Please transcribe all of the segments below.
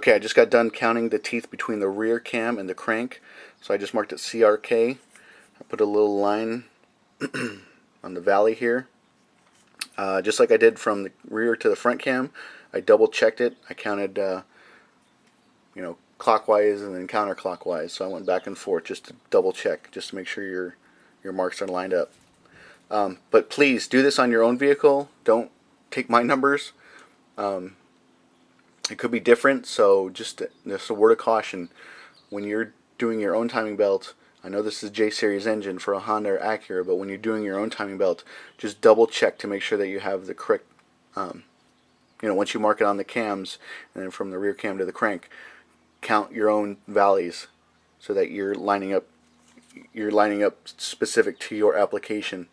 Okay, I just got done counting the teeth between the rear cam and the crank, so I just marked it CRK. I put a little line on the valley here. Just like I did from the rear to the front cam, I double checked it. I counted, clockwise and then counterclockwise. So I went back and forth just to double check, just to make sure your marks are lined up. But please do this on your own vehicle. Don't take my numbers. It could be different, so just a word of caution. When you're doing your own timing belt, I know this is J Series engine for a Honda or Acura, but when you're doing your own timing belt, just double check to make sure that you have the correct, once you mark it on the cams, and then from the rear cam to the crank, count your own valleys so that you're lining up specific to your application.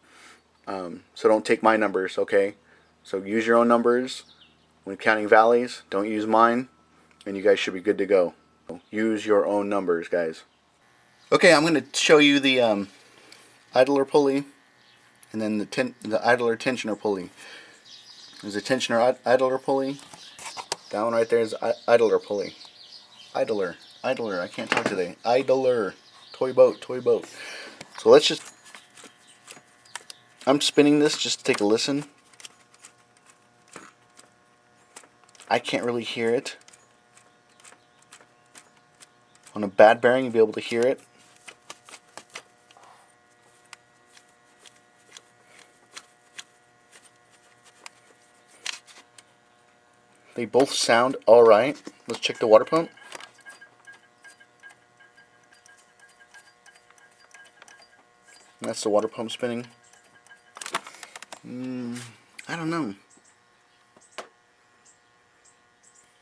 So don't take my numbers, okay? So use your own numbers. When counting valleys, don't use mine, and you guys should be good to go. Use your own numbers, guys. Okay, I'm going to show you the idler pulley and then the idler tensioner pulley. There's a tensioner idler pulley. That one right there is idler pulley. Idler, I can't talk today. Idler, toy boat. So I'm spinning this just to take a listen. I can't really hear it. On a bad bearing, you'll be able to hear it. They both sound alright. Let's check the water pump. And that's the water pump spinning. I don't know.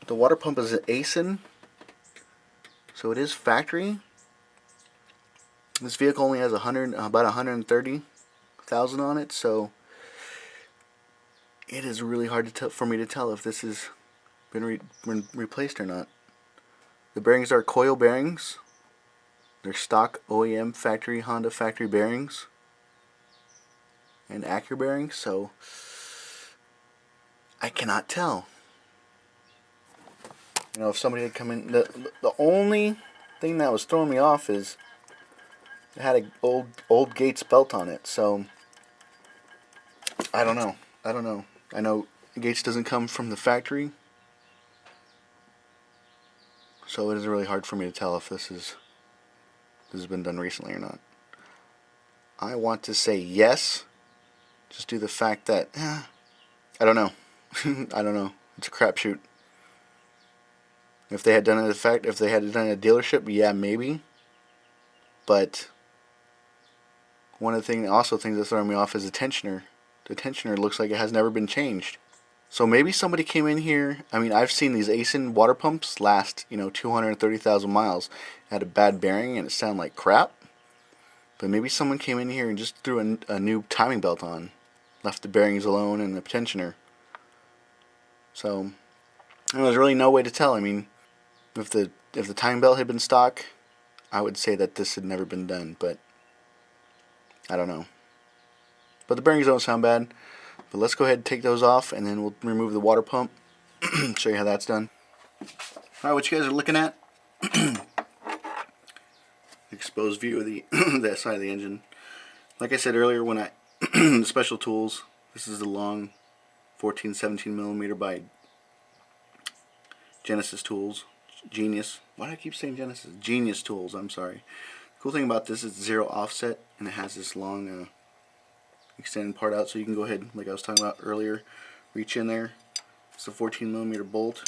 The water pump is an ASIN, so it is factory. This vehicle only has about 130,000 on it, so it is really hard for me to tell if this has been replaced or not. The bearings are coil bearings. They're stock OEM factory Honda factory bearings and Acura bearings, so I cannot tell. If somebody had come in, the only thing that was throwing me off is it had an old Gates belt on it, so I don't know. I know Gates doesn't come from the factory, so it is really hard for me to tell if this has been done recently or not. I want to say yes, just due to the fact that I don't know. I don't know. It's a crapshoot. If they had done it at a dealership, yeah, maybe. But one of the things that's throwing me off is the tensioner. The tensioner looks like it has never been changed. So maybe somebody came in here. I mean, I've seen these ASIN water pumps last, 230,000 miles. It had a bad bearing and it sounded like crap. But maybe someone came in here and just threw a new timing belt on, left the bearings alone and the tensioner. So there's really no way to tell. I mean, if the timing belt had been stock, I would say that this had never been done, but I don't know. But the bearings don't sound bad. But let's go ahead and take those off, and then we'll remove the water pump. Show you how that's done. Alright, what you guys are looking at, exposed view of that side of the engine. Like I said earlier, when the special tools, this is the long 14-17 millimeter by Genesis tools. Genius. Why do I keep saying Genesis? Genius tools, I'm sorry. The cool thing about this is 0 offset, and it has this long extended part out, so you can go ahead, like I was talking about earlier, reach in there. It's a 14 millimeter bolt.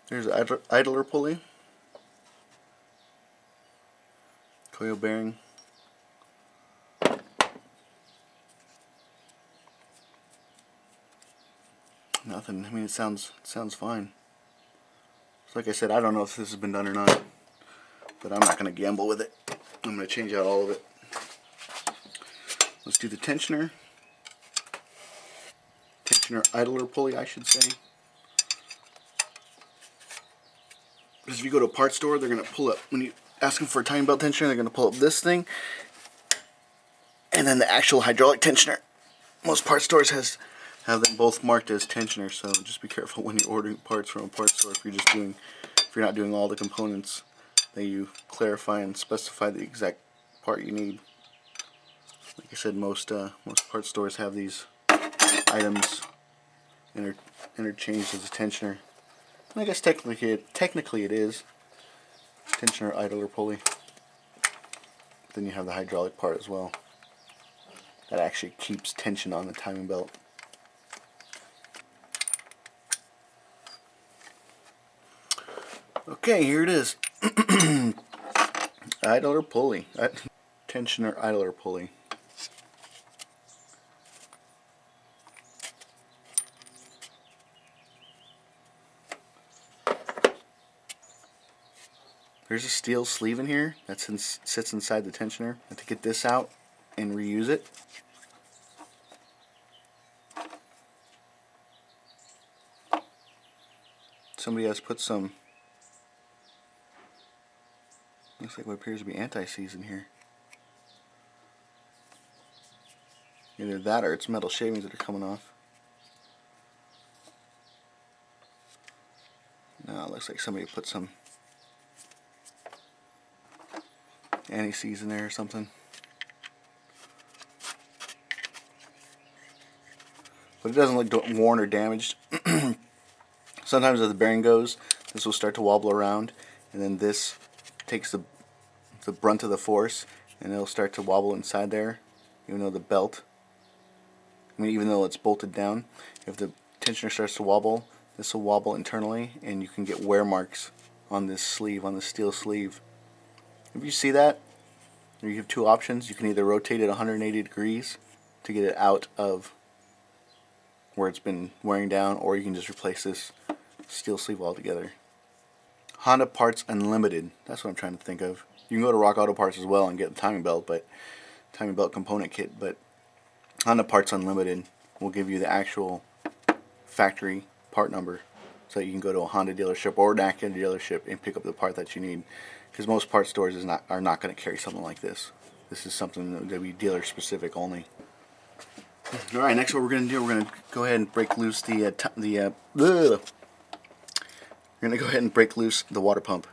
There's the idler pulley, coil bearing, nothing. I mean, it sounds fine. So like I said, I don't know if this has been done or not, but I'm not going to gamble with it. I'm going to change out all of it. Let's do the tensioner. Tensioner idler pulley, I should say. Because if you go to a parts store, they're going to pull up, when you ask them for a timing belt tensioner, they're going to pull up this thing, and then the actual hydraulic tensioner. Most parts stores have them both marked as tensioner, so just be careful when you're ordering parts from a parts store. If you're not doing all the components, that you clarify and specify the exact part you need. Like I said, most parts stores have these items interchanged as a tensioner. And I guess technically it is tensioner idler pulley. Then you have the hydraulic part as well. That actually keeps tension on the timing belt. Okay, here it is. Idler pulley. Tensioner idler pulley. There's a steel sleeve in here that sits inside the tensioner. I have to get this out and reuse it. Somebody has put some, looks like what appears to be anti-seize in here. Either that or it's metal shavings that are coming off. No, it looks like somebody put some anti-seize in there or something. But it doesn't look worn or damaged. Sometimes as the bearing goes, this will start to wobble around, and then this takes the brunt of the force, and it'll start to wobble inside there, even though the belt, even though it's bolted down. If the tensioner starts to wobble, this will wobble internally, and you can get wear marks on this sleeve, on the steel sleeve. If you see that, you have two options. You can either rotate it 180 degrees to get it out of where it's been wearing down, or you can just replace this steel sleeve altogether. Honda Parts Unlimited, that's what I'm trying to think of. You can go to Rock Auto Parts as well and get the timing belt component kit, but Honda Parts Unlimited will give you the actual factory part number, so that you can go to a Honda dealership or an Acura dealership and pick up the part that you need. Because most parts stores are not going to carry something like this. This is something that will be dealer specific only. Alright, next what we're going to do, we're going to go ahead and break loose the water pump.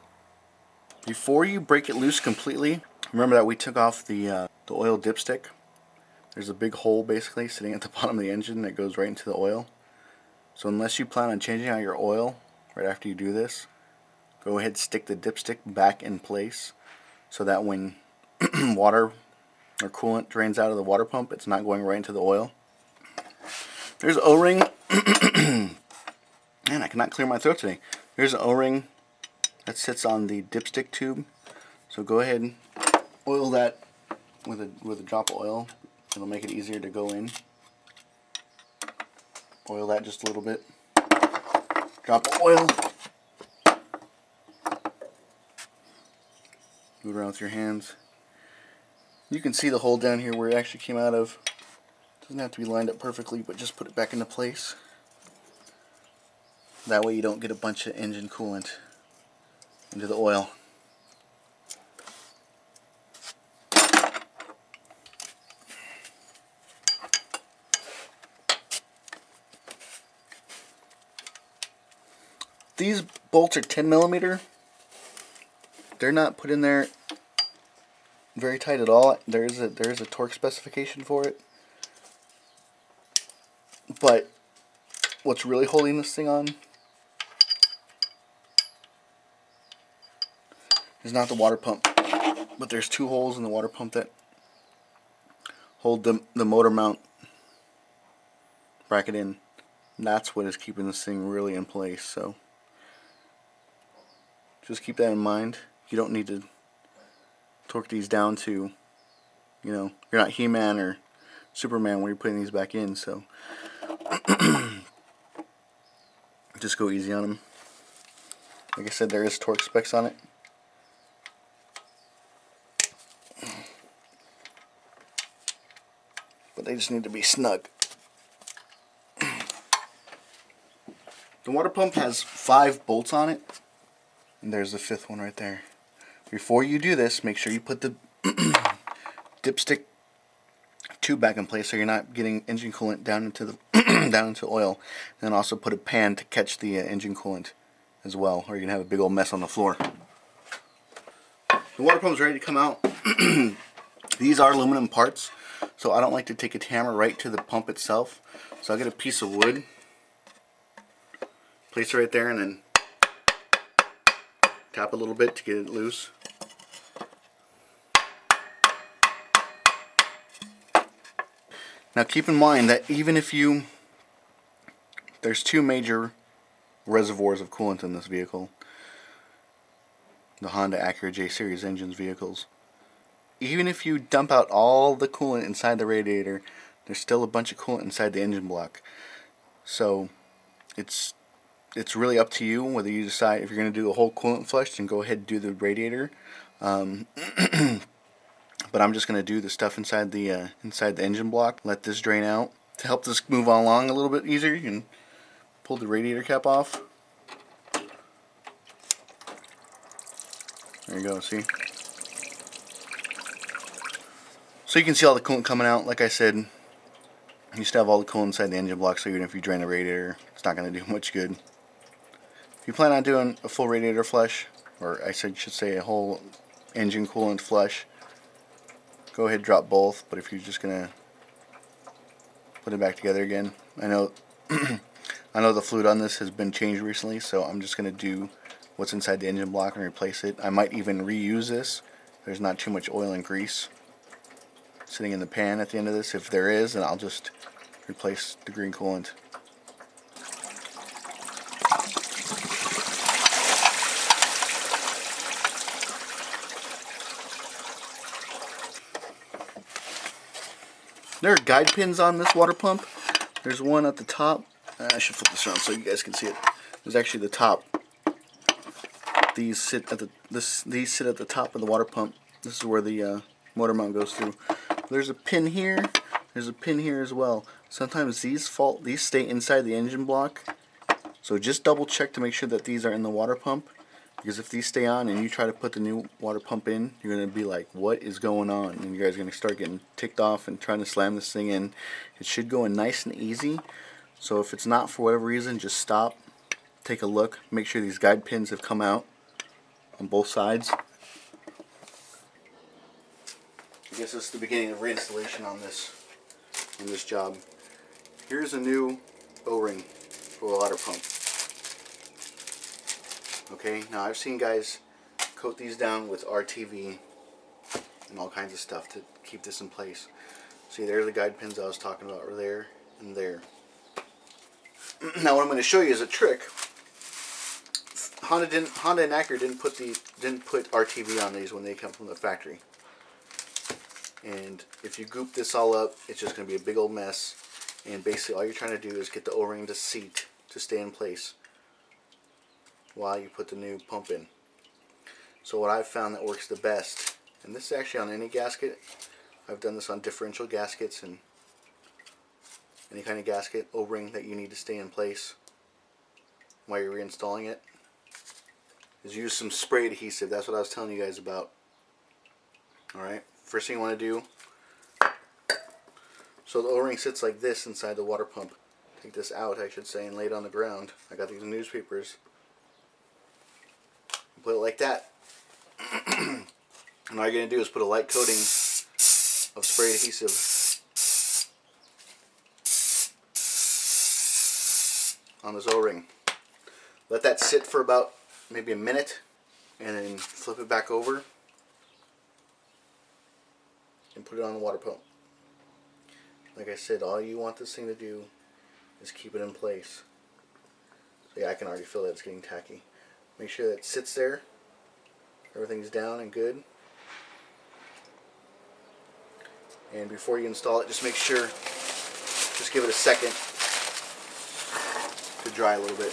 Before you break it loose completely, remember that we took off the oil dipstick. There's a big hole basically sitting at the bottom of the engine that goes right into the oil. So unless you plan on changing out your oil right after you do this, go ahead and stick the dipstick back in place so that when water or coolant drains out of the water pump, it's not going right into the oil. There's an O-ring. Man, I cannot clear my throat today. There's an O-ring that sits on the dipstick tube. So go ahead and oil that with a drop of oil. It'll make it easier to go in. Oil that just a little bit. Drop of oil. Move it around with your hands. You can see the hole down here where it actually came out of. Doesn't have to be lined up perfectly, but just put it back into place. That way you don't get a bunch of engine coolant into the oil. These bolts are 10mm. They're not put in there very tight at all. There is a torque specification for it. But what's really holding this thing on is not the water pump, but there's two holes in the water pump that hold the motor mount bracket in. And that's what is keeping this thing really in place. So just keep that in mind. You don't need to torque these down to, you're not He-Man or Superman when you're putting these back in, so just go easy on them. Like I said, there is torque specs on it. But they just need to be snug. The water pump has 5 bolts on it. And there's the 5th one right there. Before you do this, make sure you put the dipstick tube back in place so you're not getting engine coolant down into the down into oil. And also put a pan to catch the engine coolant as well, or you're gonna have a big old mess on the floor. The water pump's ready to come out. These are aluminum parts, so I don't like to take a hammer right to the pump itself. So I'll get a piece of wood, place it right there, and then tap a little bit to get it loose. Now keep in mind that even if there's 2 major reservoirs of coolant in this vehicle, the Honda Acura J Series engines vehicles. Even if you dump out all the coolant inside the radiator, there's still a bunch of coolant inside the engine block. So it's really up to you whether you decide if you're going to do a whole coolant flush, then go ahead and do the radiator. But I'm just going to do the stuff inside the engine block. Let this drain out. To help this move along a little bit easier, you can pull the radiator cap off. There you go, see? So you can see all the coolant coming out. Like I said, you still have all the coolant inside the engine block, so even if you drain the radiator, it's not going to do much good. If you plan on doing a full radiator flush, or I should say a whole engine coolant flush, go ahead and drop both. But if you're just going to put it back together again, I know I know the fluid on this has been changed recently, so I'm just going to do what's inside the engine block and replace it. I might even reuse this. There's not too much oil and grease sitting in the pan at the end of this. If there is, then I'll just replace the green coolant. There are guide pins on this water pump. There's one at the top. I should flip this around so you guys can see it. There's actually the top. These sit at the top of the water pump. This is where the motor mount goes through. There's a pin here. There's a pin here as well. Sometimes these stay inside the engine block. So just double check to make sure that these are in the water pump. Because if these stay on and you try to put the new water pump in, you're going to be like, what is going on? And you guys are going to start getting ticked off and trying to slam this thing in. It should go in nice and easy. So if it's not for whatever reason, just stop, take a look, make sure these guide pins have come out on both sides. I guess this is the beginning of reinstallation on this job. Here's a new O-ring for a water pump. Okay, now I've seen guys coat these down with RTV and all kinds of stuff to keep this in place. See, there are the guide pins I was talking about, right there and there. Now what I'm going to show you is a trick. Honda and Acura didn't put RTV on these when they come from the factory. And if you goop this all up, it's just going to be a big old mess. And basically all you're trying to do is get the O-ring to seat, to stay in place while you put the new pump in. So what I've found that works the best, and this is actually on any gasket, I've done this on differential gaskets and any kind of gasket, O-ring that you need to stay in place while you're reinstalling it, is use some spray adhesive. That's what I was telling you guys about. Alright, first thing you want to do, so the O-ring sits like this inside the water pump. Take this out, I should say, and lay it on the ground. I got these newspapers. Put it like that. And all you're going to do is put a light coating of spray adhesive on this O-ring. Let that sit for about maybe a minute, and then flip it back over and put it on the water pump. Like I said, all you want this thing to do is keep it in place. So yeah, I can already feel that it's getting tacky. Make sure that it sits there, everything's down and good. And before you install it, just make sure, just give it a second to dry a little bit.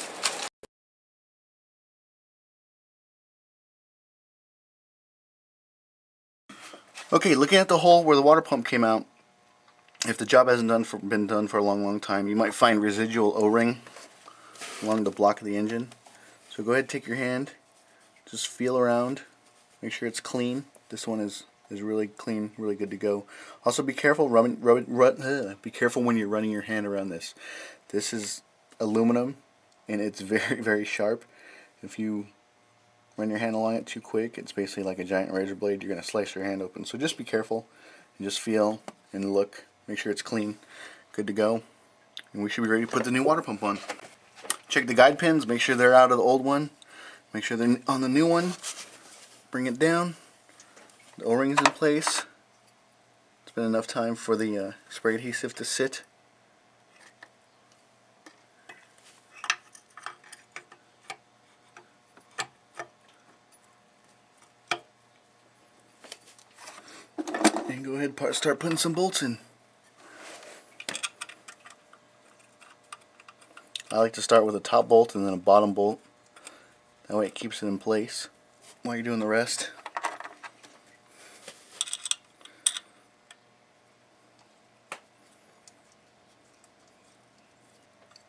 Okay, looking at the hole where the water pump came out, if the job hasn't been done for a long time, you might find residual O-ring along the block of the engine. So go ahead and take your hand, just feel around, make sure it's clean. This one is really clean, really good to go. Also be careful be careful when you're running your hand around this. This is aluminum and it's very sharp. If you run your hand along it too quick, it's basically like a giant razor blade. You're going to slice your hand open. So just be careful and just feel and look. Make sure it's clean, good to go. And we should be ready to put the new water pump on. Check the guide pins, make sure they're out of the old one. Make sure they're on the new one. Bring it down. The O-ring's in place. It's been enough time for the spray adhesive to sit. And go ahead and start putting some bolts in. I like to start with a top bolt and then a bottom bolt. That way it keeps it in place while you're doing the rest.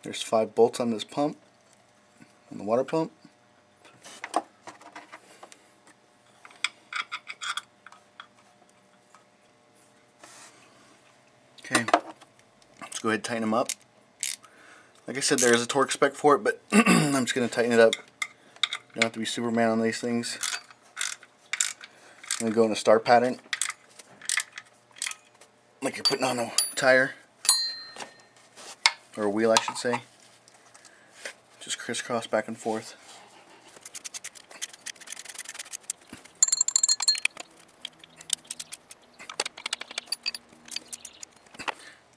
There's 5 bolts on this pump, on the water pump. Okay, let's go ahead and tighten them up. Like I said, there is a torque spec for it, but I'm just going to tighten it up. You don't have to be Superman on these things. I'm going to go in a star pattern, like you're putting on a tire, or a wheel I should say. Just crisscross back and forth.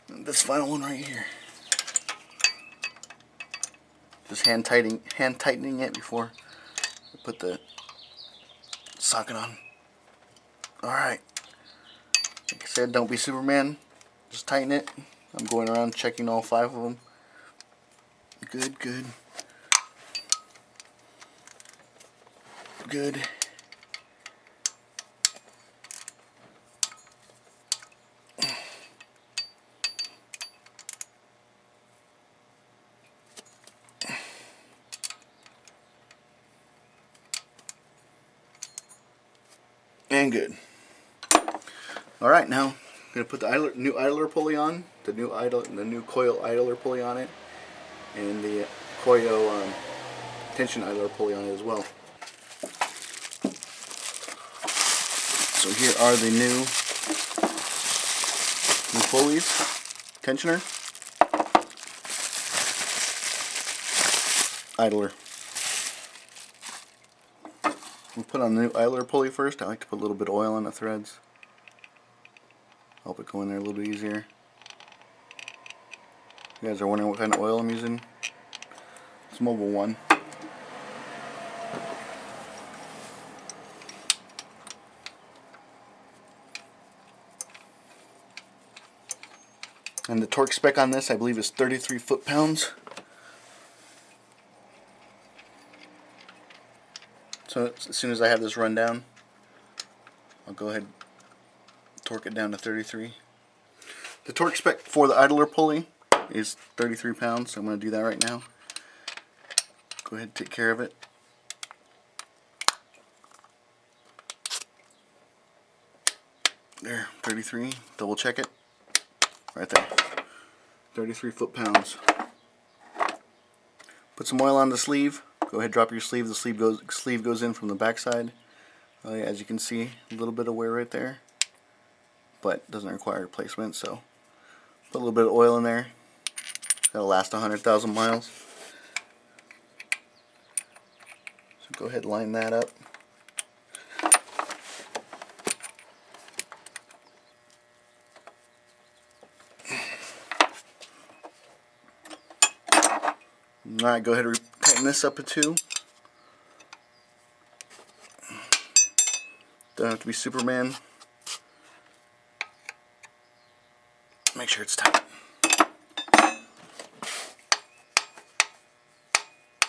And this final one right here. Just hand tightening it before I put the socket on. Alright. Like I said, don't be Superman. Just tighten it. I'm going around checking all 5 of them. Good. And good. Alright, now I'm going to put the new idler pulley on, the new coil idler pulley on it, and the coil tension idler pulley on it as well. So here are the new pulleys, tensioner, idler. We'll put on the new idler pulley first. I like to put a little bit of oil on the threads. Help it go in there a little bit easier. You guys are wondering what kind of oil I'm using? It's Mobile One. And the torque spec on this, I believe, is 33 foot-pounds. So as soon as I have this run down, I'll go ahead and torque it down to 33. The torque spec for the idler pulley is 33 pounds, so I'm going to do that right now. Go ahead and take care of it. There, 33. Double check it. Right there. 33 foot-pounds. Put some oil on the sleeve. Go ahead, drop your sleeve. The sleeve goes in from the back side. As you can see, a little bit of wear right there, but doesn't require replacement. So put a little bit of oil in there. That'll last 100,000 miles. So go ahead and line that up. Alright, go ahead and tighten this up too. Don't have to be Superman. Make sure it's tight.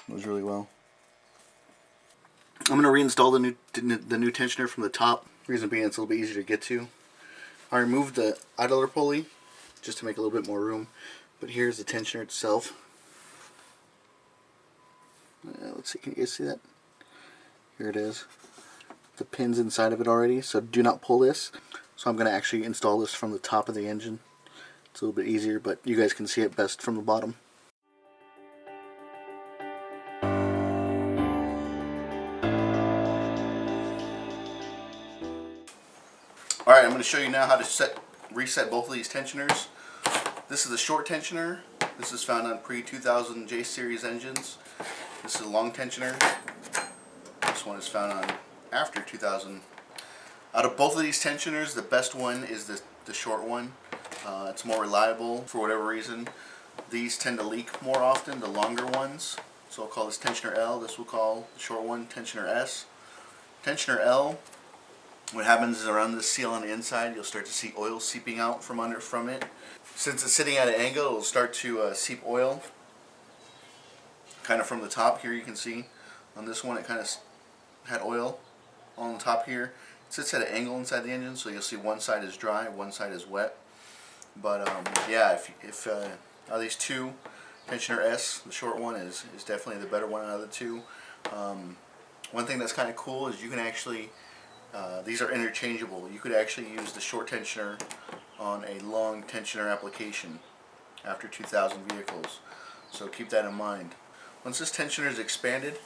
Moves really well. I'm going to reinstall the new tensioner from the top. Reason being, it's a little bit easier to get to. I removed the idler pulley just to make a little bit more room. But here's the tensioner itself. Let's see, can you guys see that? Here it is. The pin's inside of it already, so do not pull this. So I'm going to actually install this from the top of the engine. It's a little bit easier, but you guys can see it best from the bottom. Alright, I'm going to show you now how to reset both of these tensioners. This is a short tensioner. This is found on pre-2000 J series engines. This is a long tensioner. This one is found on after 2000. Out of both of these tensioners, the best one is the short one. It's more reliable for whatever reason. These tend to leak more often, the longer ones. So I'll call this tensioner L. This we'll call the short one tensioner S. Tensioner L, what happens is around this seal on the inside, you'll start to see oil seeping out from it. Since it's sitting at an angle, it'll start to seep oil. Kind of from the top here, you can see. On this one, it kind of had oil on the top here. It sits at an angle inside the engine, so you'll see one side is dry, one side is wet. But yeah, if out of these two, tensioner S, the short one, is definitely the better one out of the two. One thing that's kind of cool is you can actually, these are interchangeable. You could actually use the short tensioner on a long tensioner application after 2000 vehicles. So keep that in mind. Once this tensioner is expanded,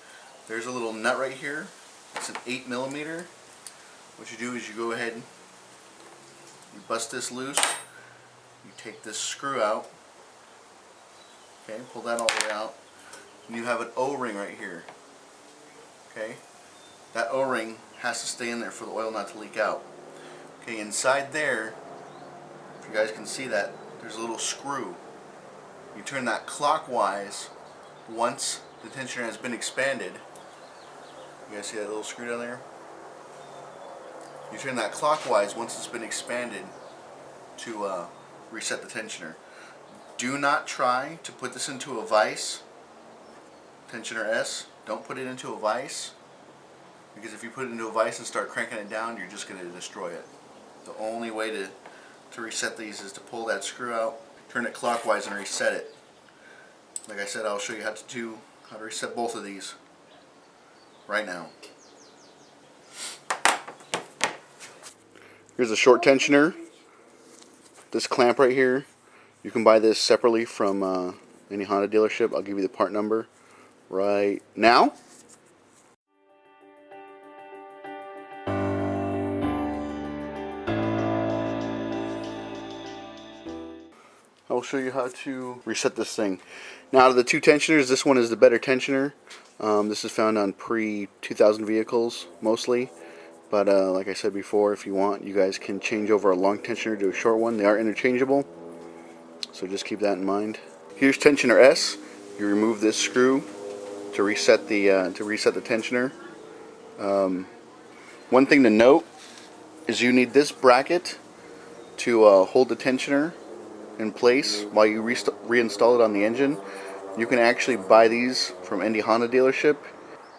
there's a little nut right here. It's an 8mm. What you do is you go ahead and you bust this loose. You take this screw out. Okay, pull that all the way out. And you have an O-ring right here. Okay, that O-ring has to stay in there for the oil not to leak out. Okay, inside there, if you guys can see that, there's a little screw. You turn that clockwise once the tensioner has been expanded. You guys see that little screw down there? You turn that clockwise once it's been expanded to reset the tensioner. Do not try to put this into a vise. Tensioner S, don't put it into a vise, because if you put it into a vise and start cranking it down, you're just going to destroy it. The only way to reset these is to pull that screw out, turn it clockwise, and reset it. Like I said, I'll show you how to reset both of these right now. Here's a short tensioner. This clamp right here, you can buy this separately from any Honda dealership. I'll give you the part number right now. I'll show you how to reset this thing. Now, out of the two tensioners, this one is the better tensioner. This is found on pre-2000 vehicles mostly. But like I said before, if you want, you guys can change over a long tensioner to a short one. They are interchangeable, so just keep that in mind. Here's tensioner S. You remove this screw to reset the tensioner. One thing to note is you need this bracket to hold the tensioner in place while you reinstall it on the engine. You can actually buy these from any Honda dealership.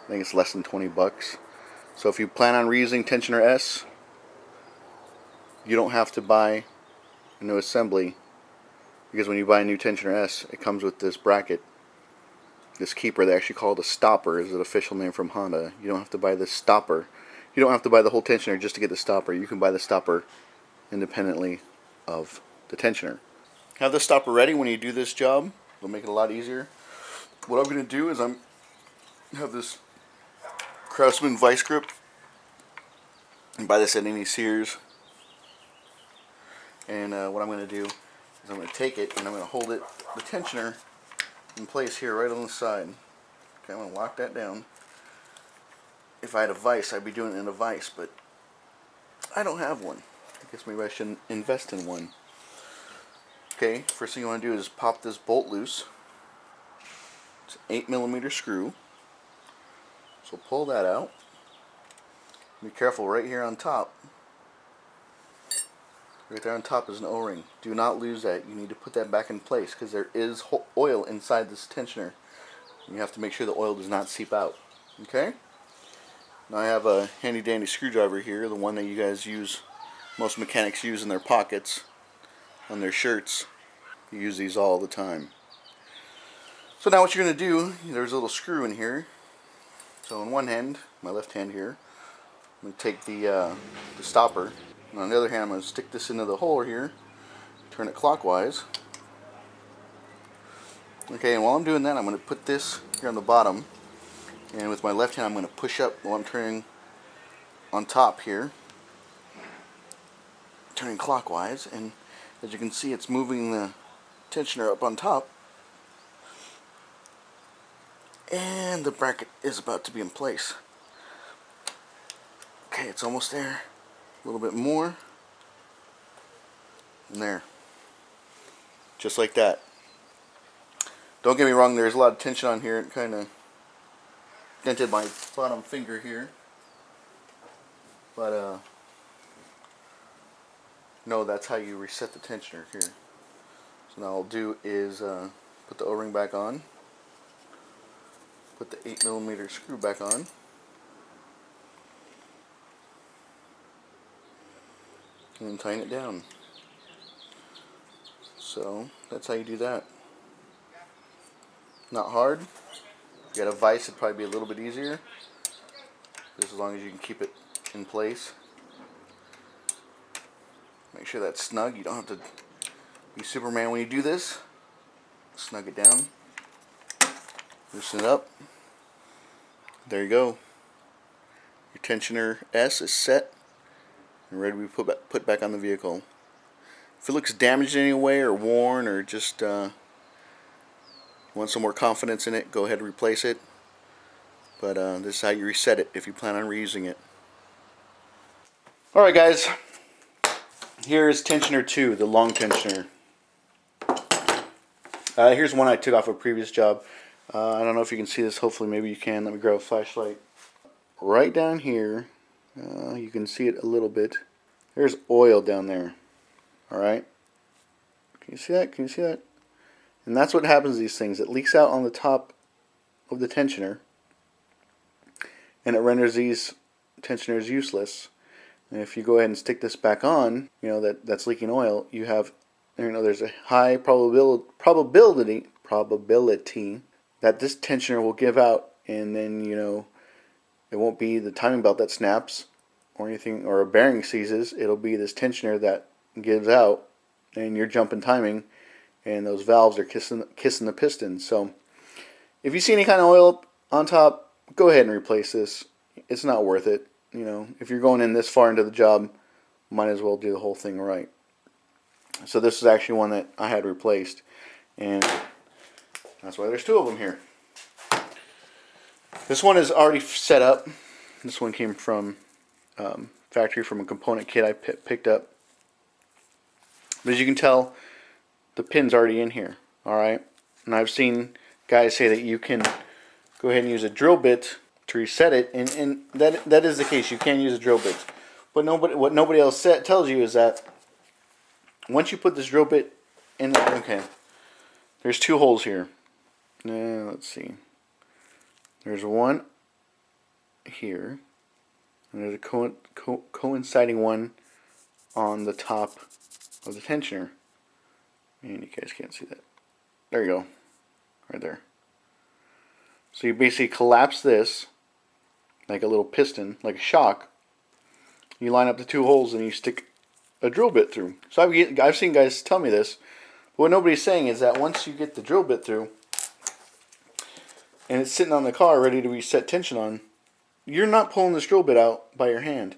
I think it's less than 20 bucks. So if you plan on reusing tensioner S, you don't have to buy a new assembly, because when you buy a new tensioner S, it comes with this bracket, this keeper. They actually call it a stopper, is an official name from Honda. You don't have to buy this stopper. You don't have to buy the whole tensioner just to get the stopper. You can buy the stopper independently of the tensioner. Have the stopper ready when you do this job. It'll make it a lot easier. What I'm going to do is have this Craftsman vice grip. You can buy this at any Sears. And what I'm going to do is I'm going to take it and I'm going to hold it, the tensioner, in place here right on the side. Okay, I'm going to lock that down. If I had a vise, I'd be doing it in a vise, but I don't have one. I guess maybe I should invest in one. Okay, first thing you want to do is pop this bolt loose. It's an 8mm screw. So pull that out. Be careful right here on top. Right there on top is an O-ring. Do not lose that. You need to put that back in place because there is oil inside this tensioner. You have to make sure the oil does not seep out. Okay? Now I have a handy dandy screwdriver here, the one that you guys use, most mechanics use in their pockets, on their shirts. You use these all the time. So now what you're going to do, there's a little screw in here. So in one hand, my left hand here, I'm going to take the stopper, and on the other hand I'm going to stick this into the hole here, turn it clockwise. Okay, and while I'm doing that, I'm going to put this here on the bottom, and with my left hand I'm going to push up while I'm turning on top here, turning clockwise, and as you can see it's moving the tensioner up on top, and the bracket is about to be in place. Okay, it's almost there. A little bit more. And there. Just like that. Don't get me wrong, there's a lot of tension on here. It kind of dented my bottom finger here. But, no, that's how you reset the tensioner here. So now all I'll do is put the O-ring back on. Put the 8mm screw back on. And then tighten it down. So that's how you do that. Not hard. If you had a vise, it'd probably be a little bit easier. Just as long as you can keep it in place. Make sure that's snug. You don't have to be Superman when you do this. Snug it down. Loosen it up. There you go. Your tensioner S is set and ready to be put back on the vehicle. If it looks damaged in any way or worn or just want some more confidence in it, go ahead and replace it. But this is how you reset it if you plan on reusing it. Alright guys, here's tensioner 2, the long tensioner. Here's one I took off a previous job. I don't know if you can see this, hopefully maybe you can. Let me grab a flashlight. Right down here, you can see it a little bit. There's oil down there. Alright? Can you see that? Can you see that? And that's what happens to these things. It leaks out on the top of the tensioner, and it renders these tensioners useless. And if you go ahead and stick this back on, you know that's leaking oil, you have, you know, there's a high probability that this tensioner will give out, and then, you know, it won't be the timing belt that snaps or anything, or a bearing seizes. It'll be this tensioner that gives out, and you're jumping timing, and those valves are kissing the piston. So if you see any kind of oil on top, go ahead and replace this. It's not worth it. You know, if you're going in this far into the job, might as well do the whole thing right. So this is actually one that I had replaced, and that's why there's two of them here. This one is already set up. This one came from factory, from a component kit I picked up. But as you can tell, the pin's already in here. Alright? And I've seen guys say that you can go ahead and use a drill bit to reset it, and that is the case. You can use a drill bit. But what nobody else tells you is that once you put this drill bit in, okay, there's two holes here. Let's see. There's one here, and there's a coinciding one on the top of the tensioner. And you guys can't see that. There you go. Right there. So you basically collapse this like a little piston, like a shock. You line up the two holes and you stick a drill bit through. So I've seen guys tell me this. But what nobody's saying is that once you get the drill bit through and it's sitting on the car ready to be set tension on, you're not pulling this drill bit out by your hand.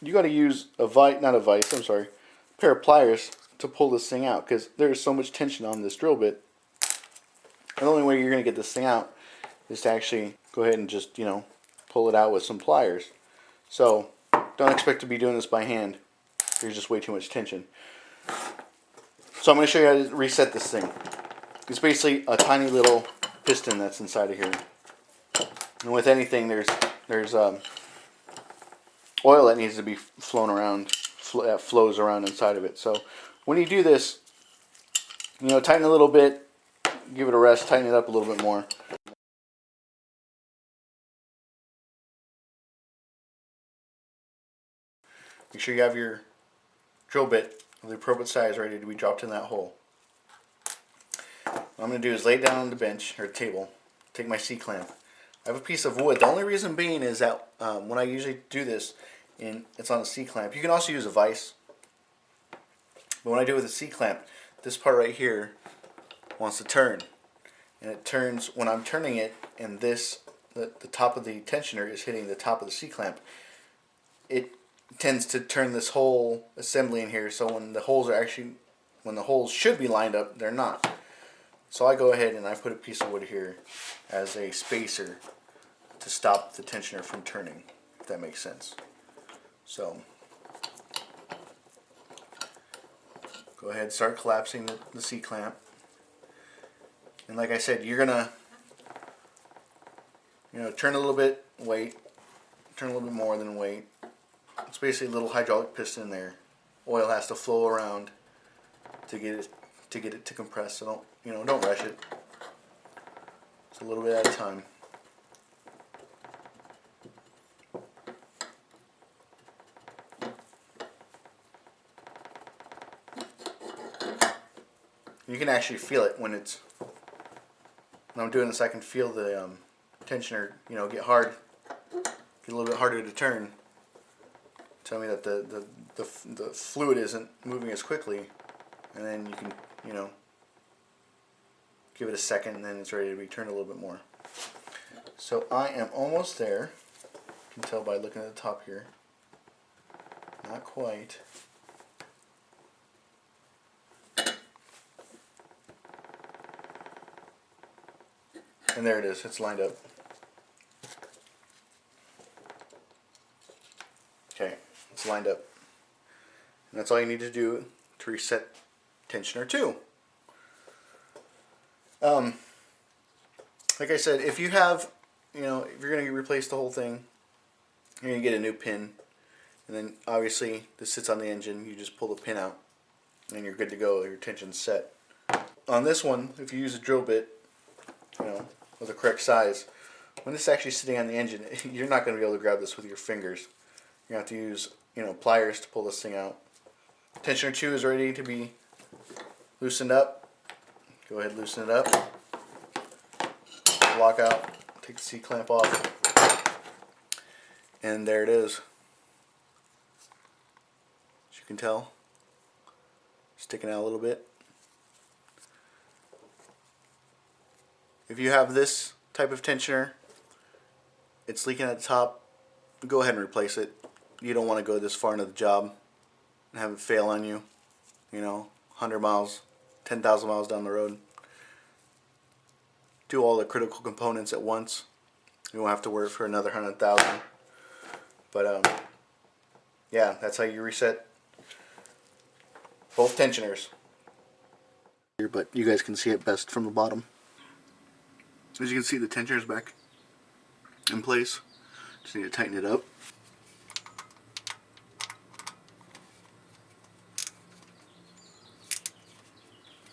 You got to use a pair of pliers to pull this thing out, because there's so much tension on this drill bit. And the only way you're going to get this thing out is to actually go ahead and just, you know, pull it out with some pliers. So don't expect to be doing this by hand. There's just way too much tension. So I'm going to show you how to reset this thing. It's basically a tiny little piston that's inside of here. And with anything, there's oil that needs to be flown around, that flows around inside of it. So when you do this, you know, tighten a little bit, give it a rest, tighten it up a little bit more. make sure you have your drill bit of the appropriate size ready to be dropped in that hole. What I'm going to do is lay it down on the bench or table, take my C-clamp. I have a piece of wood. The only reason being is that when I usually do this, it's on a C-clamp. You can also use a vise, but when I do it with a C-clamp, this part right here wants to turn, and it turns when I'm turning it, and the top of the tensioner is hitting the top of the C-clamp. It tends to turn this whole assembly in here, so when the holes should be lined up, they're not. So I go ahead and I put a piece of wood here as a spacer to stop the tensioner from turning, if that makes sense. So go ahead, start collapsing the C-clamp. And like I said, you're gonna turn a little bit, wait, turn a little bit more, than wait. It's basically a little hydraulic piston there. Oil has to flow around to get it to compress. So don't rush it. It's a little bit at a time. You can actually feel it when I'm doing this. I can feel the tensioner, get hard, get a little bit harder to turn. Tell me that the fluid isn't moving as quickly, and then you can give it a second, and then it's ready to be turned a little bit more. So I am almost there. You can tell by looking at the top here. Not quite. And there it is, it's lined up. Okay, it's lined up. And that's all you need to do to reset tensioner 2. Like I said, if you have, if you're going to replace the whole thing, you're going to get a new pin. And then obviously this sits on the engine, you just pull the pin out and you're good to go, your tension's set. On this one, if you use a drill bit, with the correct size, when it's actually sitting on the engine, you're not going to be able to grab this with your fingers. You're going to have to use pliers to pull this thing out. Tensioner 2 is ready to be loosened up. Go ahead and loosen it up. Lock out. Take the C-clamp off. And there it is. As you can tell, sticking out a little bit. If you have this type of tensioner, it's leaking at the top, go ahead and replace it. You don't want to go this far into the job and have it fail on you, 100 miles, 10,000 miles down the road. Do all the critical components at once. You won't have to worry for another 100,000. But yeah, that's how you reset both tensioners. But you guys can see it best from the bottom. As you can see, the tensioner is back in place. Just need to tighten it up.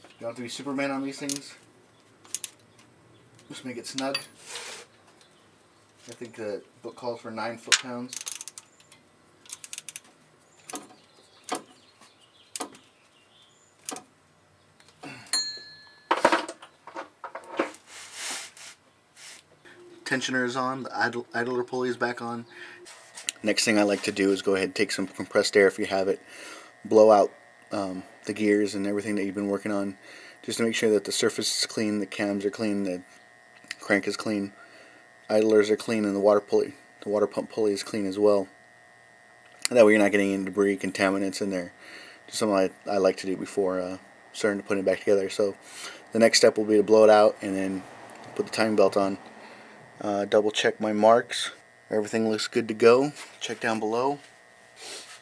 You don't have to be Superman on these things. Just make it snug. I think the book calls for 9 foot-pounds. Tensioner is on, the idler pulley is back on. Next thing I like to do is go ahead and take some compressed air if you have it, blow out the gears and everything that you've been working on, just to make sure that the surface is clean, the cams are clean, the crank is clean, idlers are clean, and the water pump pulley is clean as well. And that way you're not getting any debris, contaminants in there. Just something I like to do before starting to put it back together. So the next step will be to blow it out and then put the timing belt on. Double check my marks. Everything looks good to go. Check down below.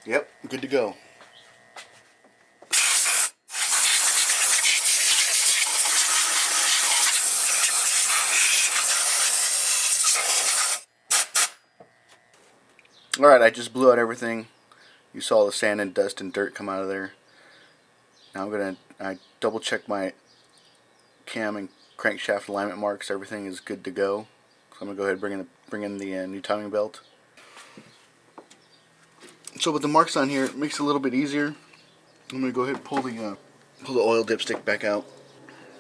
Yep, good to go. Alright, I just blew out everything. You saw the sand and dust and dirt come out of there. Now I double check my cam and crankshaft alignment marks. Everything is good to go. So I'm going to go ahead and bring in the new timing belt. So with the marks on here, it makes it a little bit easier. I'm going to go ahead and pull the oil dipstick back out.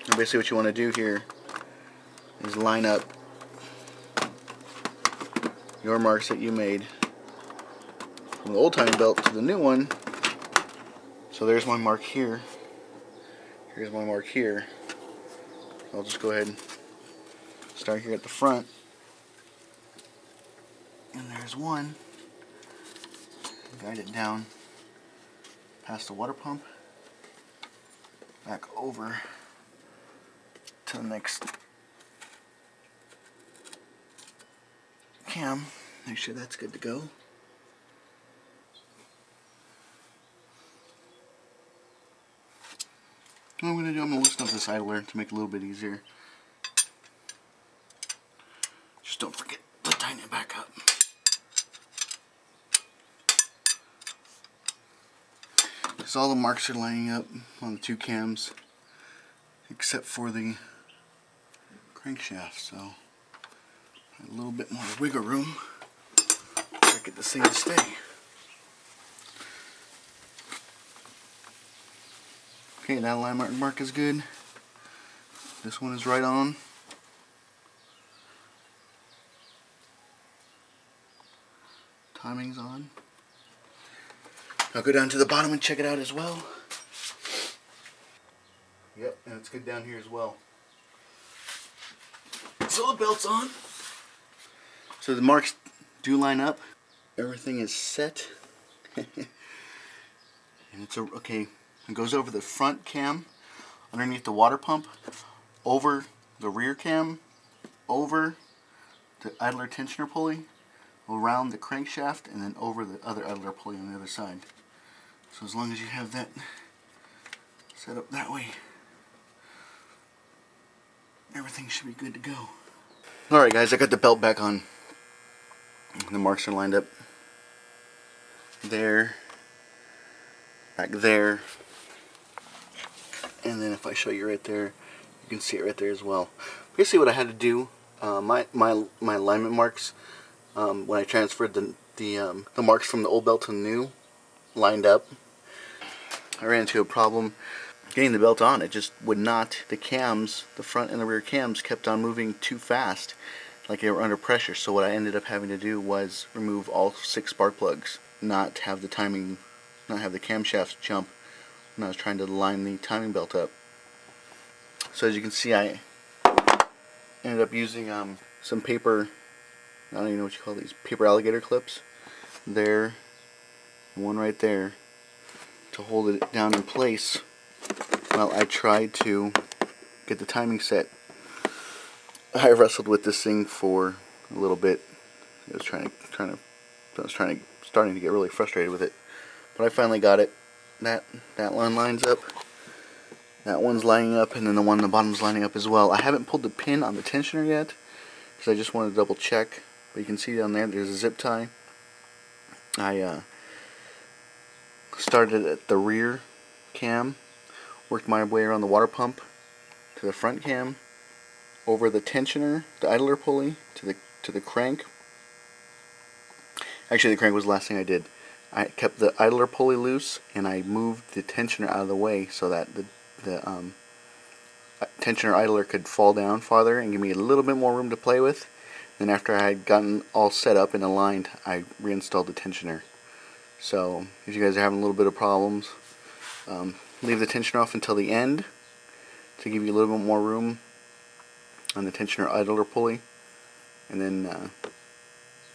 And basically what you want to do here is line up your marks that you made from the old timing belt to the new one. So there's my mark here. Here's my mark here. I'll just go ahead and start here at the front. And there's one. Guide it down past the water pump, back over to the next cam. Make sure that's good to go. What I'm going to do, I'm going to loosen up this idler to make it a little bit easier. Just don't forget to tighten it back up. So all the marks are lining up on the two cams, except for the crankshaft. So a little bit more wiggle room to get this thing to stay. Okay, that line mark is good. This one is right on. Timing's on. I'll go down to the bottom and check it out as well. Yep, and it's good down here as well. So the belt's on. So the marks do line up. Everything is set. And it's okay. It goes over the front cam, underneath the water pump, over the rear cam, over the idler tensioner pulley, around the crankshaft, and then over the other idler pulley on the other side. So as long as you have that set up that way, everything should be good to go. Alright guys, I got the belt back on. The marks are lined up there, back there, and then if I show you right there, you can see it right there as well. Basically what I had to do, my alignment marks, when I transferred the marks from the old belt to the new, lined up. I ran into a problem getting the belt on. It just would not, the cams, the front and the rear cams kept on moving too fast, like they were under pressure. So what I ended up having to do was remove all 6 spark plugs, not have the camshafts jump when I was trying to line the timing belt up. So as you can see, I ended up using some paper, I don't even know what you call these, paper alligator clips. There, one right there, to hold it down in place while I tried to get the timing set. I wrestled with this thing for a little bit. I was starting to get really frustrated with it, but I finally got it. That one lines up. That one's lining up, and then the one on the bottom's lining up as well. I haven't pulled the pin on the tensioner yet, because I just wanted to double check. But you can see down there, there's a zip tie. I started at the rear cam, worked my way around the water pump to the front cam, over the tensioner, the idler pulley, to the crank. Actually, the crank was the last thing I did. I kept the idler pulley loose, and I moved the tensioner out of the way so that the tensioner idler could fall down farther and give me a little bit more room to play with. Then after I had gotten all set up and aligned, I reinstalled the tensioner. So if you guys are having a little bit of problems, leave the tensioner off until the end to give you a little bit more room on the tensioner idler pulley, and then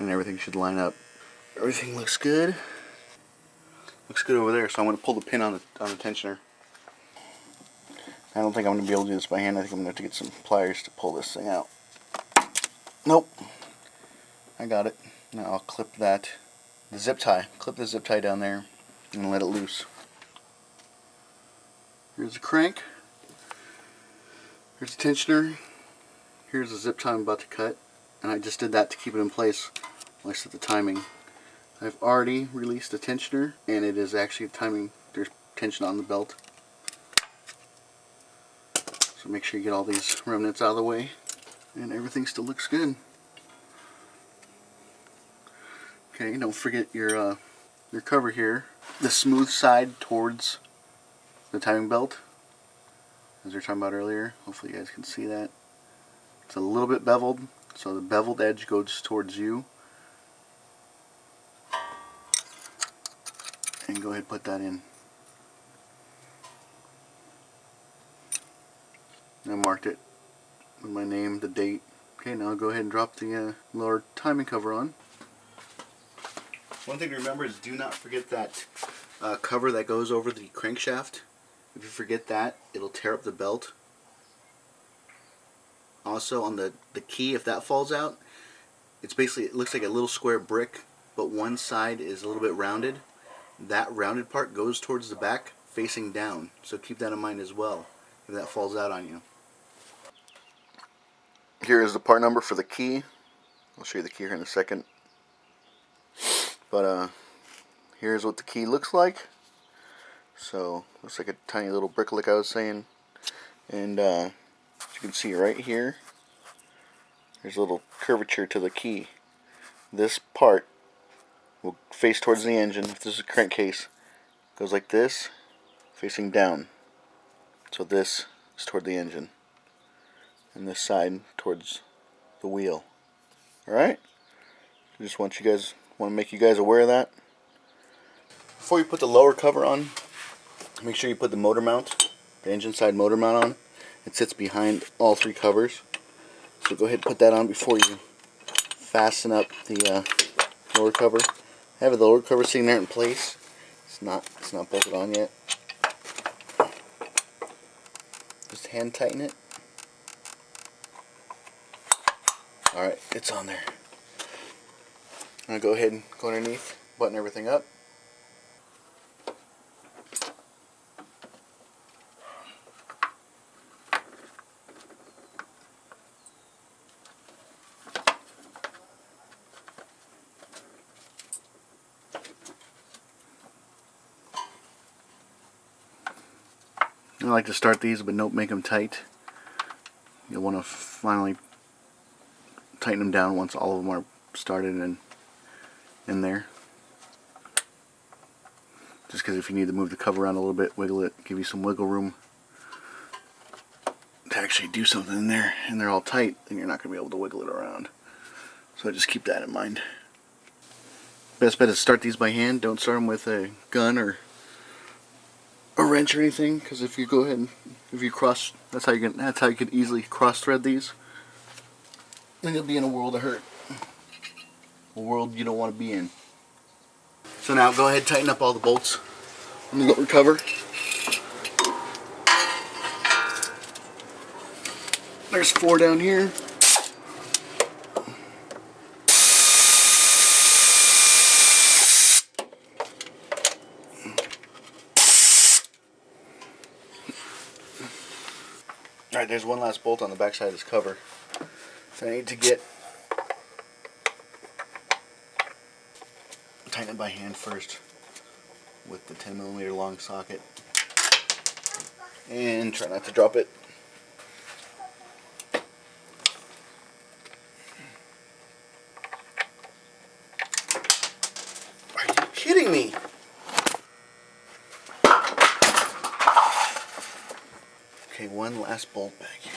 everything should line up. Everything looks good. Looks good over there, so I'm going to pull the pin on the tensioner. I don't think I'm going to be able to do this by hand. I think I'm going to have to get some pliers to pull this thing out. Nope. I got it. Now I'll clip the zip tie. Clip the zip tie down there and let it loose. Here's the crank. Here's the tensioner. Here's the zip tie I'm about to cut. And I just did that to keep it in place while I set the timing. I've already released the tensioner, and it is actually timing. There's tension on the belt. So make sure you get all these remnants out of the way, and everything still looks good. Okay, don't forget your your cover here, the smooth side towards the timing belt, as we were talking about earlier. Hopefully you guys can see that. It's a little bit beveled, so the beveled edge goes towards you. And go ahead and put that in. I marked it with my name, the date. Okay, now go ahead and drop the lower timing cover on. One thing to remember is do not forget that cover that goes over the crankshaft. If you forget that, it'll tear up the belt. Also on the key, if that falls out, it's basically, it looks like a little square brick, but one side is a little bit rounded. That rounded part goes towards the back, facing down. So keep that in mind as well, if that falls out on you. Here is the part number for the key. I'll show you the key here in a second. But here's what the key looks like. So looks like a tiny little brick, like I was saying. And as you can see right here, there's a little curvature to the key. This part will face towards the engine. If this is a crankcase, it goes like this, facing down. So this is toward the engine, and this side towards the wheel. Alright? I just want to make you guys aware of that. Before you put the lower cover on, make sure you put the motor mount, the engine side motor mount on. It sits behind all three covers. So go ahead and put that on before you fasten up the lower cover. I have the lower cover sitting there in place. It's not bolted on yet. Just hand tighten it. Alright, it's on there. I'm going to go ahead and go underneath, button everything up. I like to start these, but don't make them tight. You'll want to finally tighten them down once all of them are started and in there. Just because if you need to move the cover around a little bit, wiggle it, give you some wiggle room to actually do something in there, and they're all tight, then you're not going to be able to wiggle it around. So just keep that in mind. Best bet is start these by hand. Don't start them with a gun or a wrench or anything, because if you go ahead and if you cross, that's how you could easily cross thread these. Then you'll be in a world of hurt, a world you don't want to be in. So now go ahead and tighten up all the bolts on the lower cover. There's 4 down here. Alright, there's one last bolt on the back side of this cover. So I need to tighten it by hand first with the 10mm long socket. And try not to drop it. Are you kidding me? Okay, one last bolt back here.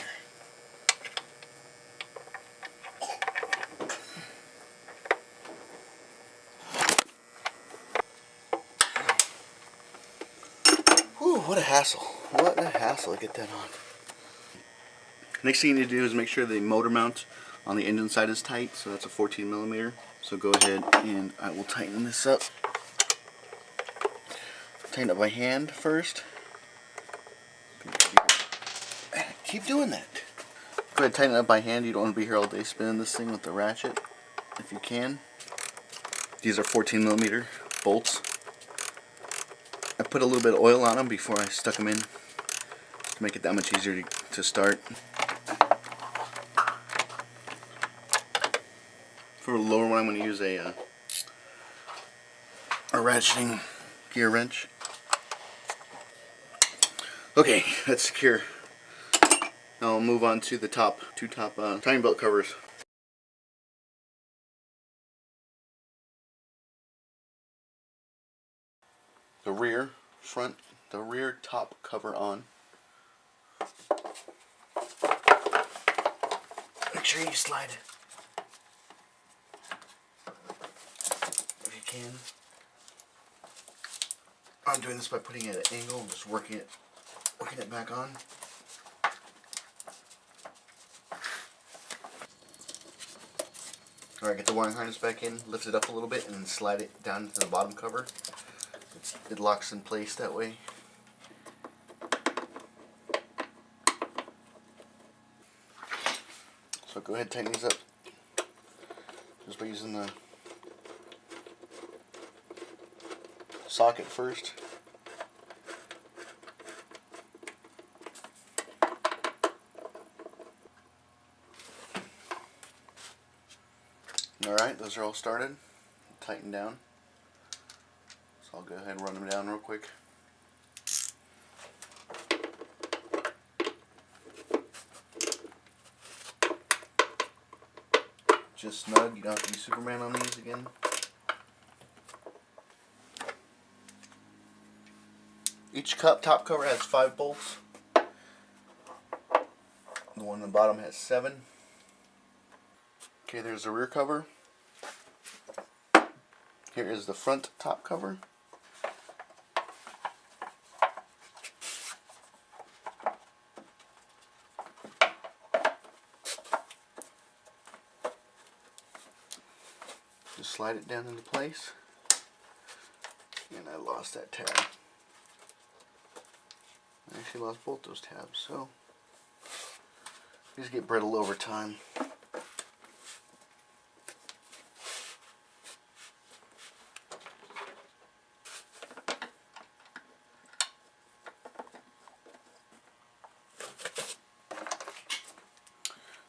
Whew, what a hassle. What a hassle to get that on. Next thing you need to do is make sure the motor mount on the engine side is tight, so that's a 14mm. So go ahead and I will tighten this up. Tighten it by hand first. Keep doing that. Go ahead and tighten it up by hand. You don't want to be here all day spinning this thing with the ratchet, if you can. These are 14mm bolts. I put a little bit of oil on them before I stuck them in to make it that much easier to start. For the lower one, I'm going to use a ratcheting gear wrench. Okay, that's secure. Now I'll move on to the two top timing belt covers. the rear top cover on. Make sure you slide it if you can. I'm doing this by putting it at an angle and just working it back on. Alright, get the wiring harness back in, lift it up a little bit, and then slide it down to the bottom cover. It locks in place that way. So go ahead and tighten these up just by using the socket first. Alright, those are all started, tightened down. So I'll go ahead and run them down real quick. Just snug, you don't have to be Superman on these again. Each top cover has 5 bolts. The one on the bottom has 7. Okay, there's the rear cover. Here is the front top cover. Just slide it down into place. And I lost that tab. I actually lost both those tabs, so these get brittle over time.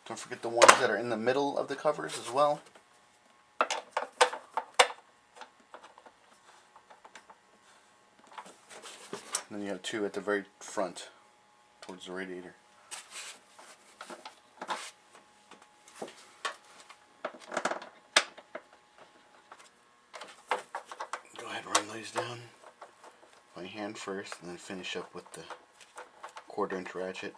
Don't forget the ones that are in the middle of the covers as well. And then you have 2 at the very front towards the radiator. Go ahead and run these down by hand first and then finish up with the 1/4" ratchet.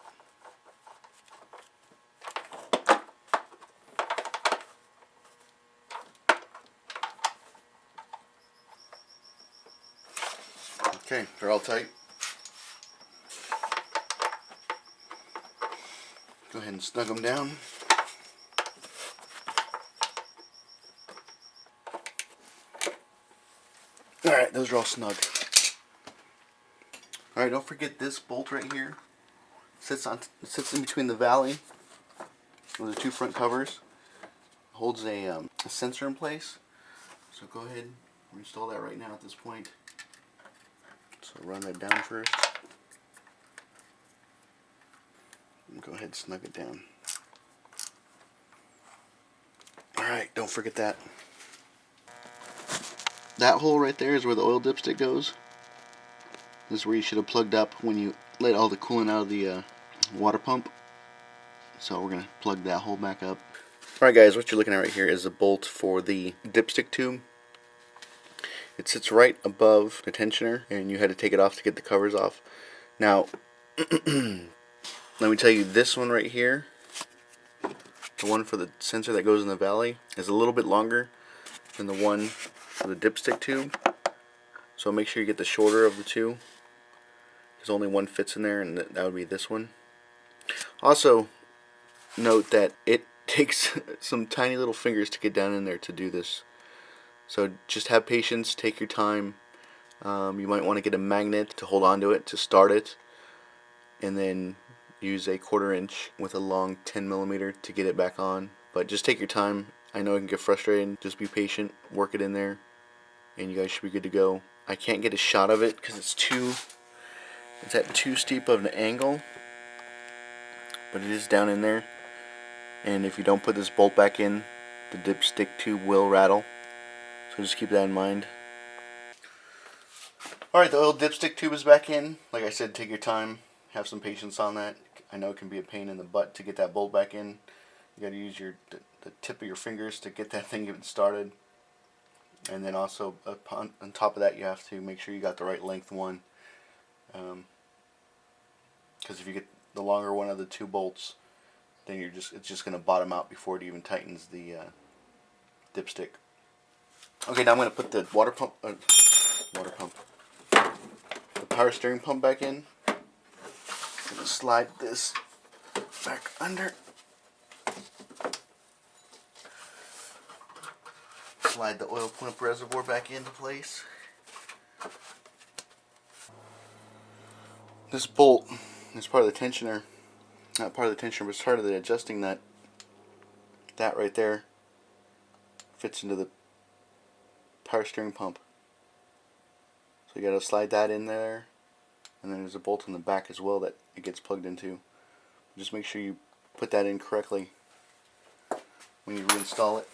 Okay, they're all tight. Go ahead and snug them down. Alright, those are all snug. Alright, don't forget this bolt right here. It sits in between the valley with the 2 front covers. Holds a sensor in place. So go ahead and install that right now at this point. So run that down first. And go ahead and snug it down. Alright, don't forget that. That hole right there is where the oil dipstick goes. This is where you should have plugged up when you let all the coolant out of the water pump. So we're going to plug that hole back up. Alright guys, what you're looking at right here is a bolt for the dipstick tube. It sits right above the tensioner, and you had to take it off to get the covers off. Now, let me tell you, this one right here, the one for the sensor that goes in the valley, is a little bit longer than the one for the dipstick tube. So make sure you get the shorter of the 2, because only one fits in there, and that would be this one. Also, note that it takes some tiny little fingers to get down in there to do this. So just have patience, take your time. You might want to get a magnet to hold on to it, to start it, and then use a 1/4" with a long 10mm to get it back on. But just take your time. I know it can get frustrating. Just be patient, work it in there, and you guys should be good to go. I can't get a shot of it because it's at too steep of an angle, but it is down in there. And if you don't put this bolt back in, the dipstick tube will rattle. So just keep that in mind. Alright, the oil dipstick tube is back in. Like I said, take your time. Have some patience on that. I know it can be a pain in the butt to get that bolt back in. You got to use the tip of your fingers to get that thing even started. And then also on top of that, you have to make sure you got the right length one, because if you get the longer one of the two bolts, then it's just going to bottom out before it even tightens the dipstick. Okay, now I'm going to put the the power steering pump back in. I'm going to slide this back under. Slide the oil pump reservoir back into place. This bolt is part of the tensioner. Not part of the tensioner, but it's part of the adjusting nut. That right there fits into the power steering pump. So you gotta slide that in there, and then there's a bolt in the back as well that it gets plugged into. Just make sure you put that in correctly when you reinstall it.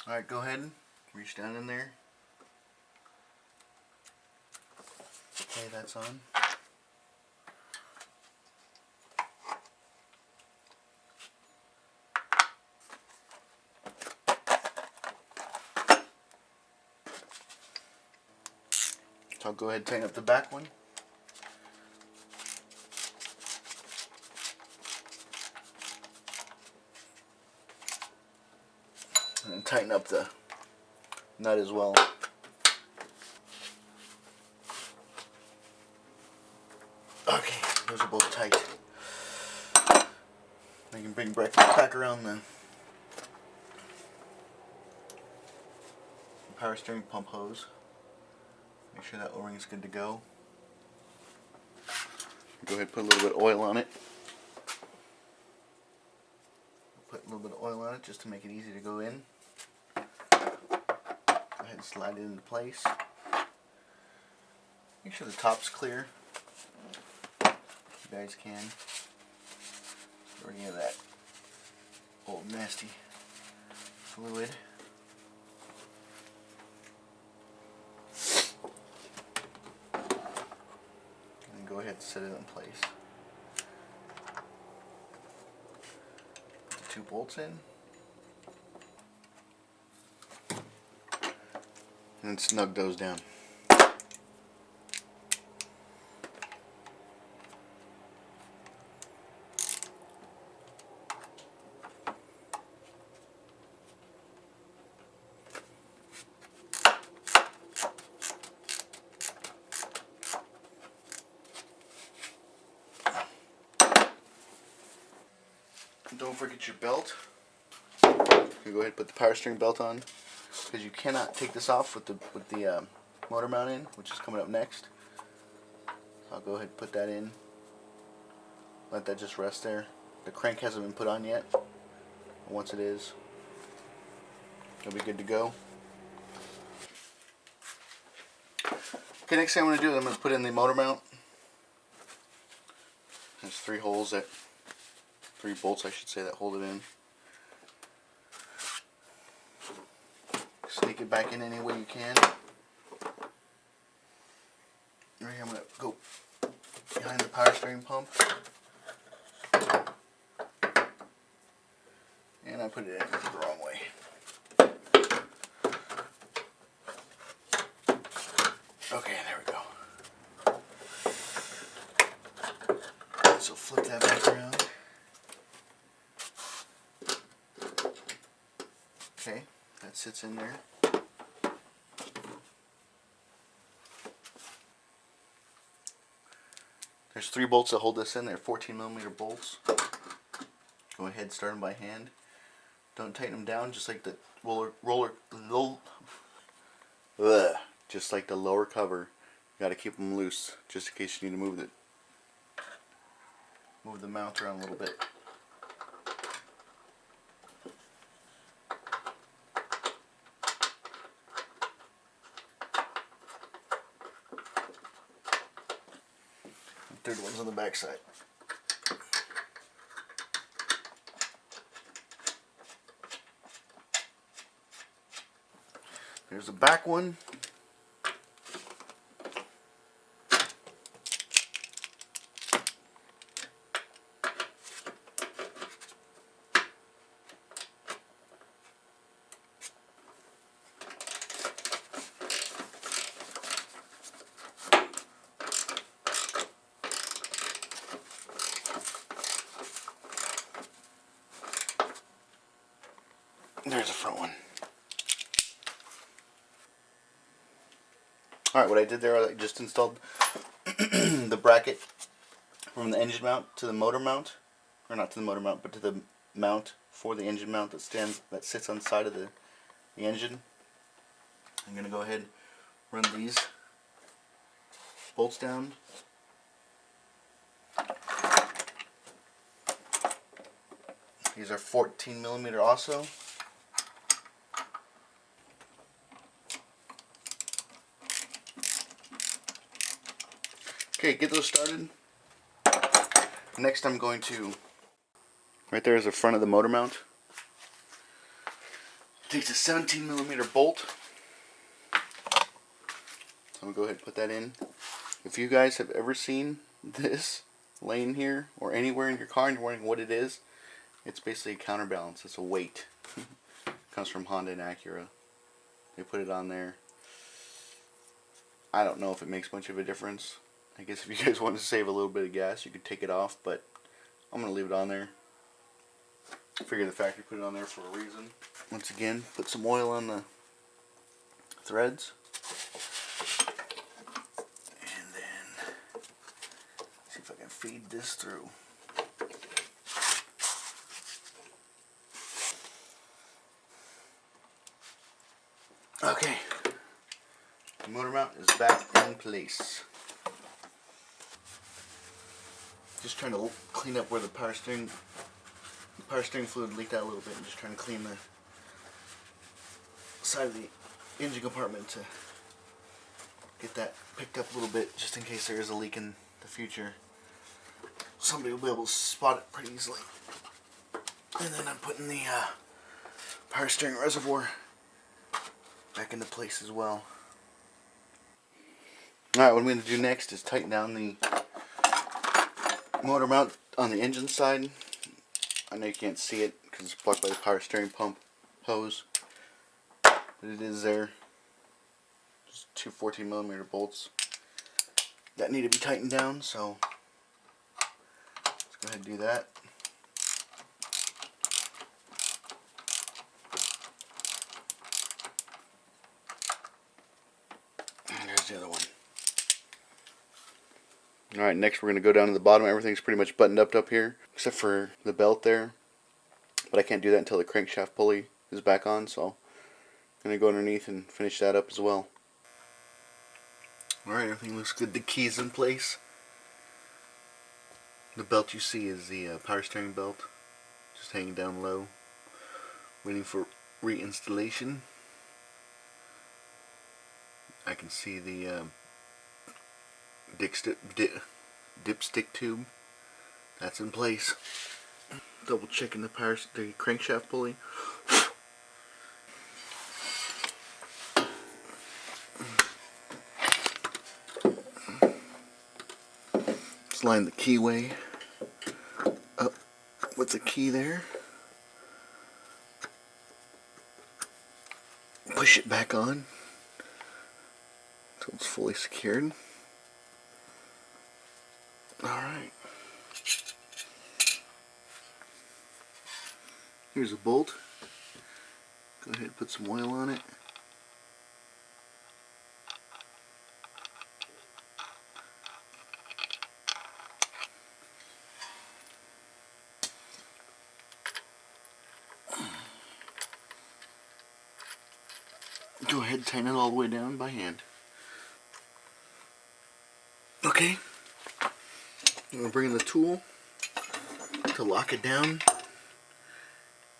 Alright, go ahead and reach down in there. Okay, that's on. So I'll go ahead and tighten up the back one. And tighten up the nut as well. Okay, those are both tight. I can bring back around the power steering pump hose. Make sure that O-ring is good to go. Go ahead and put a little bit of oil on it. Put a little bit of oil on it just to make it easy to go in. Go ahead and slide it into place. Make sure the top's clear. You guys can. Get rid of that old nasty fluid. And go ahead and set it in place. Put the two bolts in. And snug those down. Don't forget your belt. You can go ahead and put the power steering belt on, because you cannot take this off with the motor mount in, which is coming up next. So I'll go ahead and put that in. Let that just rest there. The crank hasn't been put on yet. But once it is, it'll be good to go. Okay, next thing I'm going to do is I'm going to put in the motor mount. There's three bolts I should say, that hold it in. Sneak it back in any way you can. Right here I'm going to go behind the power steering pump. And I put it in the wrong way. Okay, there we go. So flip that back around. Okay, that sits in there. There's three bolts that hold this in. They're 14mm bolts. Go ahead and start them by hand. Don't tighten them down, just like the just like the lower cover. You got to keep them loose, just in case you need to move the mount around a little bit. The third one's on the back side. There's the back one. There's the front one. Alright, what I did there, I just installed the bracket from the engine mount to the motor mount. Or not to the motor mount, but to the mount for the engine mount that sits on the side of the engine. I'm going to go ahead and run these bolts down. These are 14mm also. Okay, get those started. Next I'm going to, right there is the front of the motor mount. It takes a 17mm bolt. So I'm going to go ahead and put that in. If you guys have ever seen this laying here or anywhere in your car and you're wondering what it is, it's basically a counterbalance. It's a weight. It comes from Honda and Acura. They put it on there. I don't know if it makes much of a difference. I guess if you guys want to save a little bit of gas, you could take it off, but I'm going to leave it on there. I figure the factory put it on there for a reason. Once again, put some oil on the threads. And then, see if I can feed this through. Okay, the motor mount is back in place. Just trying to clean up where the power steering fluid leaked out a little bit, and just trying to clean the side of the engine compartment to get that picked up a little bit, just in case there is a leak in the future. Somebody will be able to spot it pretty easily. And then I'm putting the power steering reservoir back into place as well. Alright, what I'm going to do next is tighten down the motor mount on the engine side. I know you can't see it because it's blocked by the power steering pump hose, but it is there. Just two 14mm bolts that need to be tightened down, so let's go ahead and do that. And there's the other one. Alright, next we're going to go down to the bottom. Everything's pretty much buttoned up here, except for the belt there. But I can't do that until the crankshaft pulley is back on, so I'm going to go underneath and finish that up as well. Alright, everything looks good. The key's in place. The belt you see is the power steering belt, just hanging down low, waiting for reinstallation. I can see the dipstick tube. That's in place. Double checking the crankshaft pulley. Just line the keyway up with the key there. Push it back on until it's fully secured. Alright. Here's a bolt. Go ahead and put some oil on it. Go ahead and tighten it all the way down by hand. Okay. I'm going to bring in the tool to lock it down.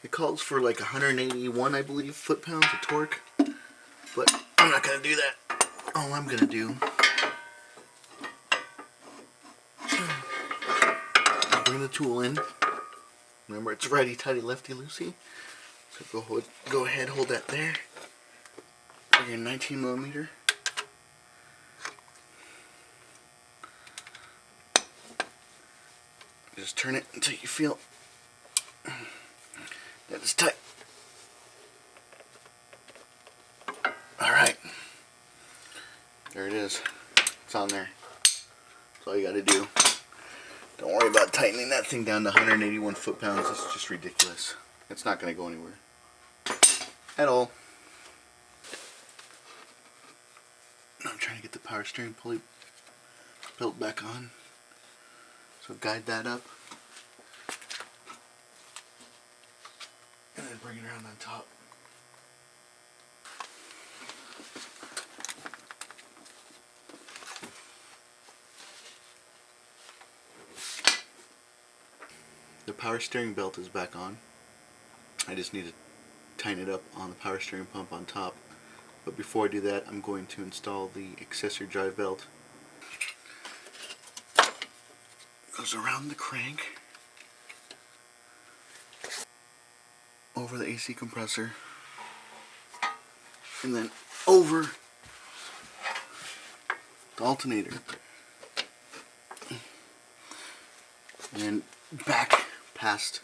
It calls for like 181, I believe, foot-pounds of torque, but I'm not going to do that. All I'm going to do, I'll bring the tool in. Remember, it's righty-tighty, lefty-loosey. So go ahead, hold that there. for your 19mm. Just turn it until you feel that it's tight. Alright. There it is. It's on there. That's all you gotta do. Don't worry about tightening that thing down to 181 foot-pounds. It's just ridiculous. It's not gonna go anywhere at all. I'm trying to get the power steering pulley built back on. So guide that up. And then bring it around on top. The power steering belt is back on. I just need to tighten it up on the power steering pump on top. But before I do that, I'm going to install the accessory drive belt. Goes around the crank, over the AC compressor, and then over the alternator, and back past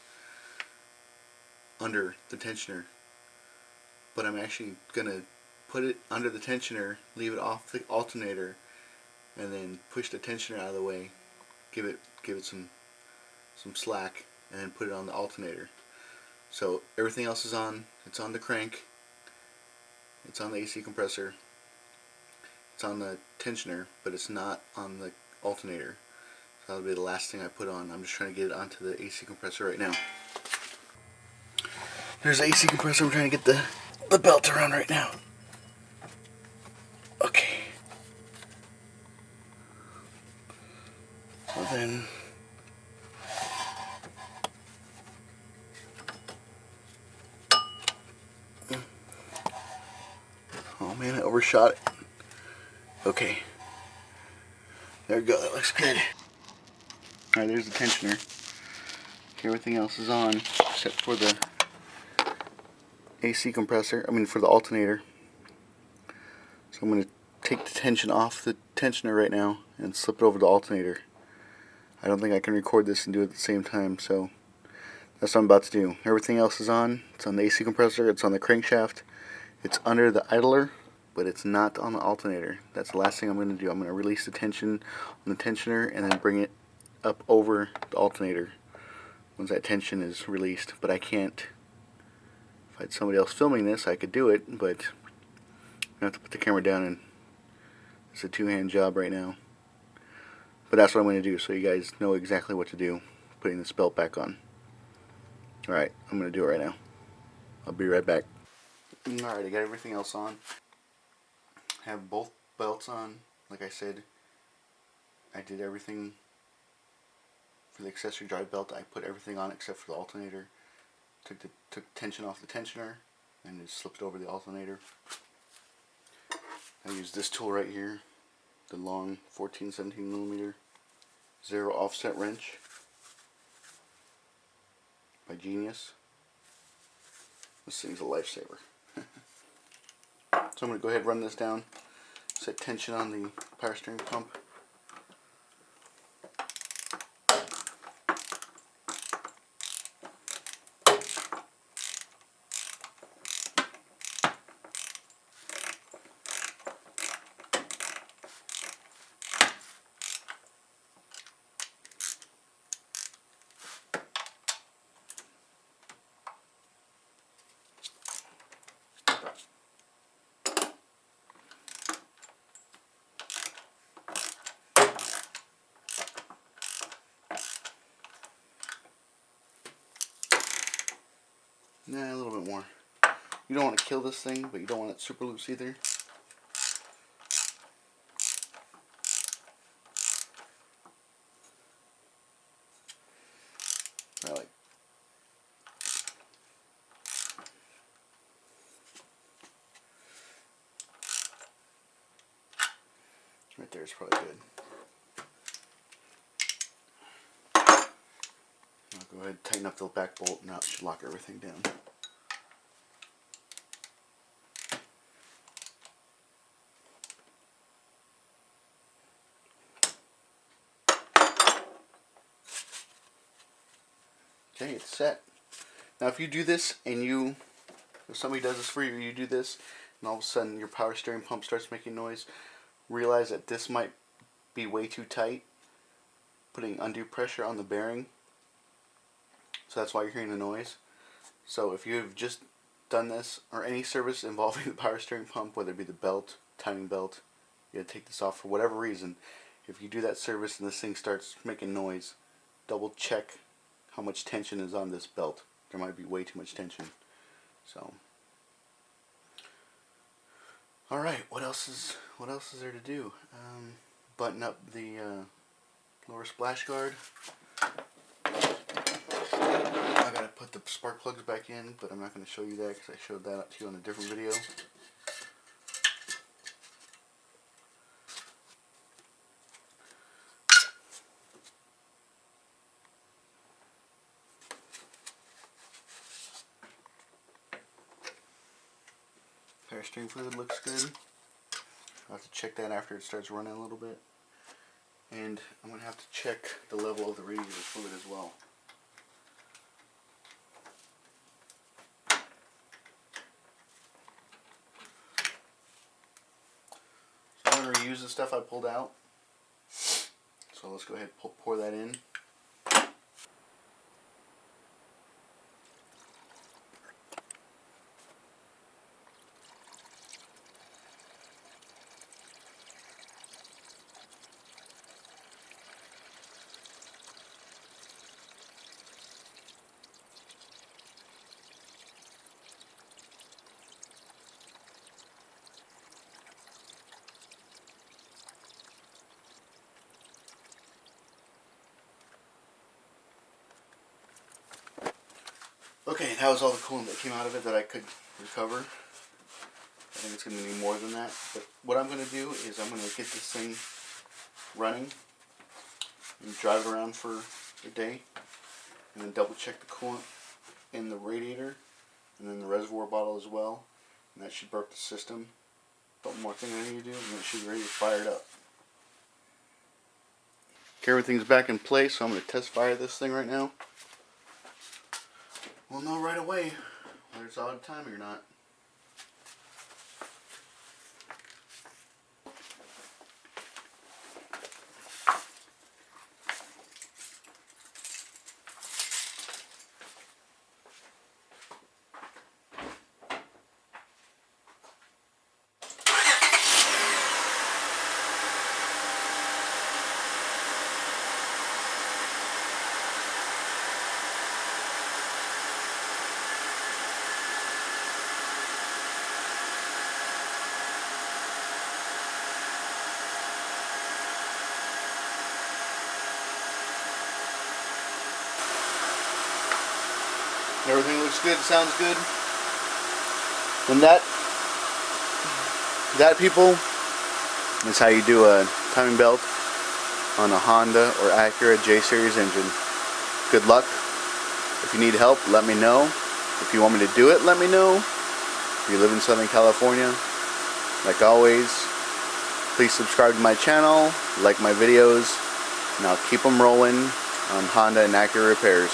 under the tensioner. But I'm actually gonna put it under the tensioner, leave it off the alternator, and then push the tensioner out of the way, give it some slack, and then put it on the alternator. So everything else is on. It's on the crank, it's on the AC compressor, it's on the tensioner, but it's not on the alternator. So that'll be the last thing I put on. I'm just trying to get it onto the AC compressor right now. There's the AC compressor. I'm trying to get the belt around right now. Okay. Well then, oh man, I overshot it. Okay. There we go, that looks good. Alright, there's the tensioner. Okay, everything else is on except for the AC compressor, for the alternator. So I'm going to take the tension off the tensioner right now and slip it over the alternator. I don't think I can record this and do it at the same time, so that's what I'm about to do. Everything else is on. It's on the AC compressor, it's on the crankshaft, it's under the idler, but it's not on the alternator. That's the last thing I'm going to do. I'm going to release the tension on the tensioner and then bring it up over the alternator once that tension is released. But I can't. If I had somebody else filming this, I could do it, but I have to put the camera down, and it's a two-hand job right now. But that's what I'm going to do, so you guys know exactly what to do, putting this belt back on. Alright, I'm going to do it right now. I'll be right back. Alright, I got everything else on. Have both belts on. Like I said, I did everything for the accessory drive belt. I put everything on except for the alternator. Took tension off the tensioner and just slipped it over the alternator. I used this tool right here, the long 14-17mm zero offset wrench by Genius. This thing's a lifesaver. So I'm going to go ahead and run this down, set tension on the power steering pump. Nah, a little bit more. You don't want to kill this thing, but you don't want it super loose either. Right there is probably good. I'll go ahead and tighten up the back bolt, and that should lock everything down. Okay, it's set. Now if you do this and if somebody does this for you, you do this, and all of a sudden your power steering pump starts making noise, realize that this might be way too tight, putting undue pressure on the bearing. So that's why you're hearing the noise. So if you've just done this, or any service involving the power steering pump, whether it be the belt, timing belt, you gotta take this off for whatever reason. If you do that service and this thing starts making noise, double check how much tension is on this belt. There might be way too much tension. So, all right. What else is there to do? Button up the lower splash guard. I gotta put the spark plugs back in, but I'm not going to show you that because I showed that to you on a different video. Power steering fluid looks good. I'll have to check that after it starts running a little bit. And I'm going to have to check the level of the radiator fluid as well. So I'm going to reuse the stuff I pulled out. So let's go ahead and pour that in. Okay, that was all the coolant that came out of it that I could recover. I think it's going to need more than that. But what I'm going to do is I'm going to get this thing running and drive it around for a day. And then double check the coolant in the radiator and then the reservoir bottle as well. And that should burp the system. One more thing I need to do and it should be ready to fire it up. Okay, everything's back in place, so I'm going to test fire this thing right now. We'll know right away whether it's out of timing or not. Everything looks good, sounds good. And that people, is how you do a timing belt on a Honda or Acura J-Series engine. Good luck. If you need help, let me know. If you want me to do it, let me know. If you live in Southern California, like always, please subscribe to my channel, like my videos, and I'll keep them rolling on Honda and Acura repairs.